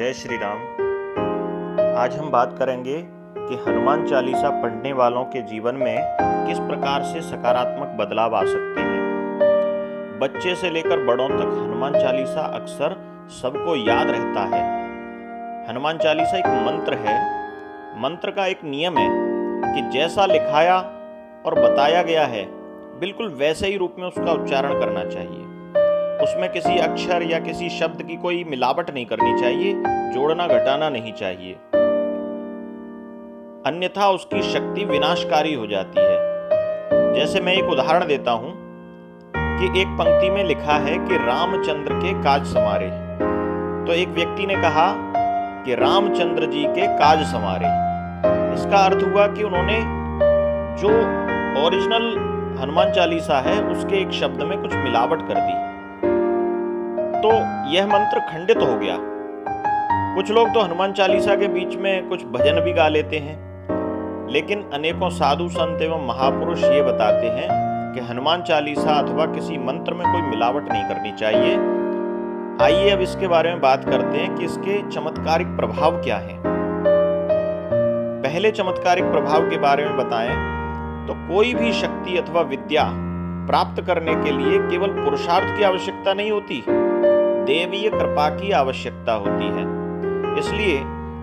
जय श्री राम। आज हम बात करेंगे कि हनुमान चालीसा पढ़ने वालों के जीवन में किस प्रकार से सकारात्मक बदलाव आ सकते हैं। बच्चे से लेकर बड़ों तक हनुमान चालीसा अक्सर सबको याद रहता है। हनुमान चालीसा एक मंत्र है। मंत्र का एक नियम है कि जैसा लिखाया और बताया गया है बिल्कुल वैसे ही रूप में उसका उच्चारण करना चाहिए। उसमें किसी अक्षर या किसी शब्द की कोई मिलावट नहीं करनी चाहिए, जोड़ना घटाना नहीं चाहिए, अन्यथा उसकी शक्ति विनाशकारी हो जाती है। जैसे मैं एक उदाहरण देता हूं कि एक पंक्ति में लिखा है कि रामचंद्र के काज संवारे। तो एक व्यक्ति ने कहा कि रामचंद्र जी के काज संवारे। इसका अर्थ हुआ कि उन्होंने जो ओरिजिनल हनुमान चालीसा है उसके एक शब्द में कुछ मिलावट कर दी, तो यह मंत्र खंडित हो गया। कुछ लोग तो हनुमान चालीसा के बीच में कुछ भजन भी गा लेते हैं, लेकिन अनेकों साधु संत एवं महापुरुष ये बताते हैं कि हनुमान चालीसा अथवा किसी मंत्र में कोई मिलावट नहीं करनी चाहिए। आइए अब इसके बारे में बात करते हैं कि इसके चमत्कारिक प्रभाव क्या हैं। पहले चमत्कारिक प्रभाव के बारे में बताएं तो कोई भी शक्ति अथवा विद्या प्राप्त करने के लिए केवल पुरुषार्थ की आवश्यकता नहीं होती, देवीय कृपा की आवश्यकता होती है। इसलिए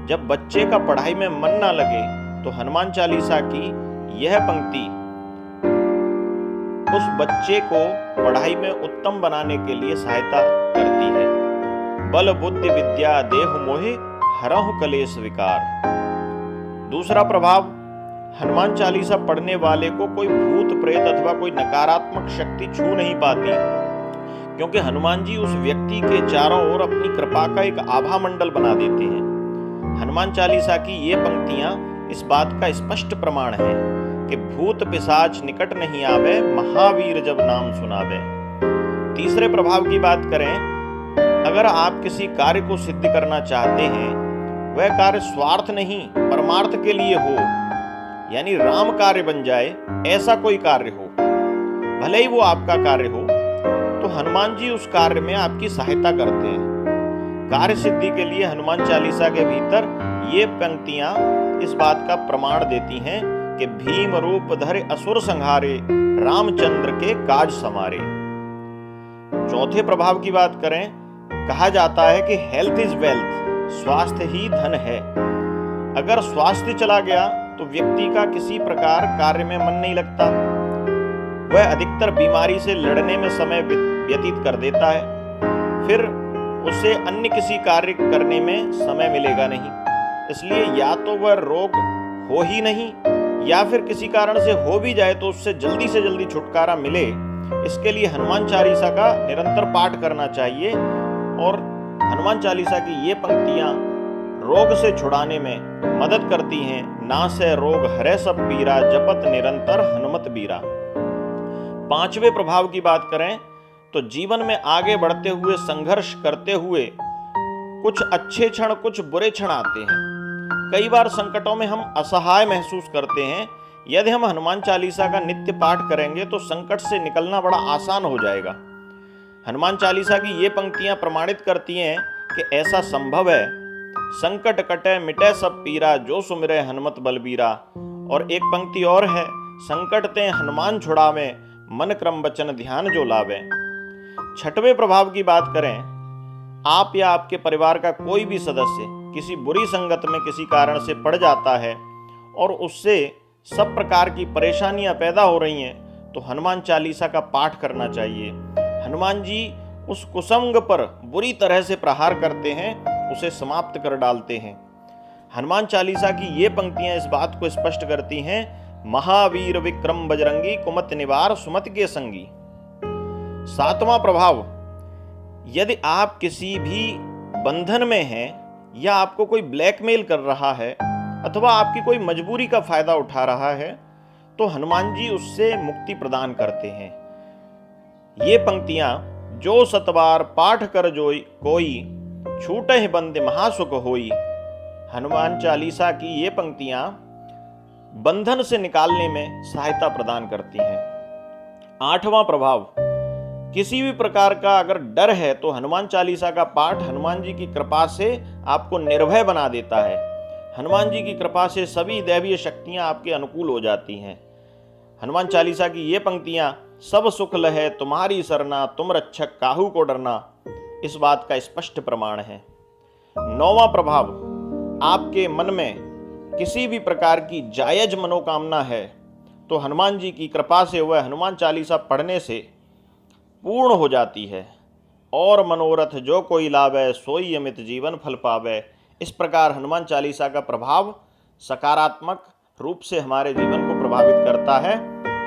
जब बच्चे का पढ़ाई में मन ना लगे तो हनुमान चालीसा की यह पंक्ति उस बच्चे को पढ़ाई में उत्तम बनाने के लिए सहायता करती है। बल बुद्धि विद्या देहु मोहे हरहु कलेश विकार। दूसरा प्रभाव, हनुमान चालीसा पढ़ने वाले को कोई भूत प्रेत अथवा कोई नकारात्मक शक्ति छू नहीं पाती, क्योंकि हनुमान जी उस व्यक्ति के चारों ओर अपनी कृपा का एक आभा मंडल बना देते हैं। हनुमान चालीसा की ये पंक्तियां इस बात का स्पष्ट प्रमाण है कि भूत पिशाच निकट नहीं आवे, महावीर जब नाम सुनावे। तीसरे प्रभाव की बात करें, अगर आप किसी कार्य को सिद्ध करना चाहते हैं, वह कार्य स्वार्थ नहीं परमार्थ के लिए हो, यानी राम कार्य बन जाए, ऐसा कोई कार्य हो, भले ही वो आपका कार्य हो, तो हनुमान जी उस कार्य में आपकी सहायता करते हैं। कार्य सिद्धि के लिए हनुमान चालीसा के भीतर ये पंक्तियां इस बात का प्रमाण देती हैं कि भीम रूप धरे असुर संहारे, रामचंद्र के काज संवारे। चौथे प्रभाव की बात करें, कहा जाता है कि हेल्थ इज वेल्थ, स्वास्थ्य ही धन है। अगर स्वास्थ्य चला गया तो व्यक्ति का किसी प्रकार कार्य में मन नहीं लगता, वह अधिकतर बीमारी से लड़ने में समय व्यतीत कर देता है, फिर उसे अन्य किसी कार्य करने में समय मिलेगा नहीं। इसलिए या तो वह रोग हो ही नहीं, या फिर किसी कारण से हो भी जाए तो उससे जल्दी से जल्दी छुटकारा मिले। इसके लिए हनुमान चालीसा का निरंतर पाठ करना चाहिए। और हनुमान चालीसा की ये पंक्तियां रोग से छुड़ाने में मदद करती हैं। नासै रोग हरै सब पीरा, जपत निरंतर हनुमत बीरा। पांचवें प्रभाव की बात करें तो जीवन में आगे बढ़ते हुए, संघर्ष करते हुए कुछ अच्छे क्षण कुछ बुरे क्षण आते हैं। कई बार संकटों में हम असहाय महसूस करते हैं। यदि हम हनुमान चालीसा का नित्य पाठ करेंगे तो संकट से निकलना बड़ा आसान हो जाएगा। हनुमान चालीसा की ये पंक्तियां प्रमाणित करती हैं कि ऐसा संभव है। संकट कटे मिटे सब पीरा, जो सुमिरै हनुमत बलबीरा। और एक पंक्ति और है, संकट ते हनुमान छुड़ावे, मन क्रम वचन ध्यान जो लावे। छठवें प्रभाव की बात करें, आप या आपके परिवार का कोई भी सदस्य किसी बुरी संगत में किसी कारण से पड़ जाता है और उससे सब प्रकार की परेशानियां पैदा हो रही हैं, तो हनुमान चालीसा का पाठ करना चाहिए। हनुमान जी उस कुसंग पर बुरी तरह से प्रहार करते हैं, उसे समाप्त कर डालते हैं। हनुमान चालीसा की ये पंक्तियां इस बात को स्पष्ट करती हैं, महावीर विक्रम बजरंगी, कुमत निवार सुमति के संगी। सातवां प्रभाव, यदि आप किसी भी बंधन में हैं या आपको कोई ब्लैकमेल कर रहा है अथवा आपकी कोई मजबूरी का फायदा उठा रहा है, तो हनुमान जी उससे मुक्ति प्रदान करते हैं। ये पंक्तियां, जो सतबार पाठ कर जोई कोई, छूटे बंदे महासुख होई। हनुमान चालीसा की ये पंक्तियां बंधन से निकालने में सहायता प्रदान करती हैं। आठवां प्रभाव, किसी भी प्रकार का अगर डर है तो हनुमान चालीसा का पाठ हनुमान जी की कृपा से आपको निर्भय बना देता है। हनुमान जी की कृपा से सभी दैवीय शक्तियां आपके अनुकूल हो जाती हैं। हनुमान चालीसा की ये पंक्तियां, सब सुख लहै तुम्हारी सरना, तुम रक्षक काहू को डरना, इस बात का स्पष्ट प्रमाण है। 9वां प्रभाव, आपके मन में किसी भी प्रकार की जायज मनोकामना है तो हनुमान जी की कृपा से वह हनुमान चालीसा पढ़ने से पूर्ण हो जाती है। और मनोरथ जो कोई लावे, सोई अमित जीवन फल पावे। इस प्रकार हनुमान चालीसा का प्रभाव सकारात्मक रूप से हमारे जीवन को प्रभावित करता है।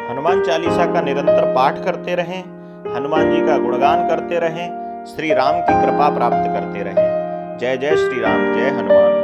हनुमान चालीसा का निरंतर पाठ करते रहें, हनुमान जी का गुणगान करते रहें, श्री राम की कृपा प्राप्त करते रहें। जय जय श्री राम, जय हनुमान।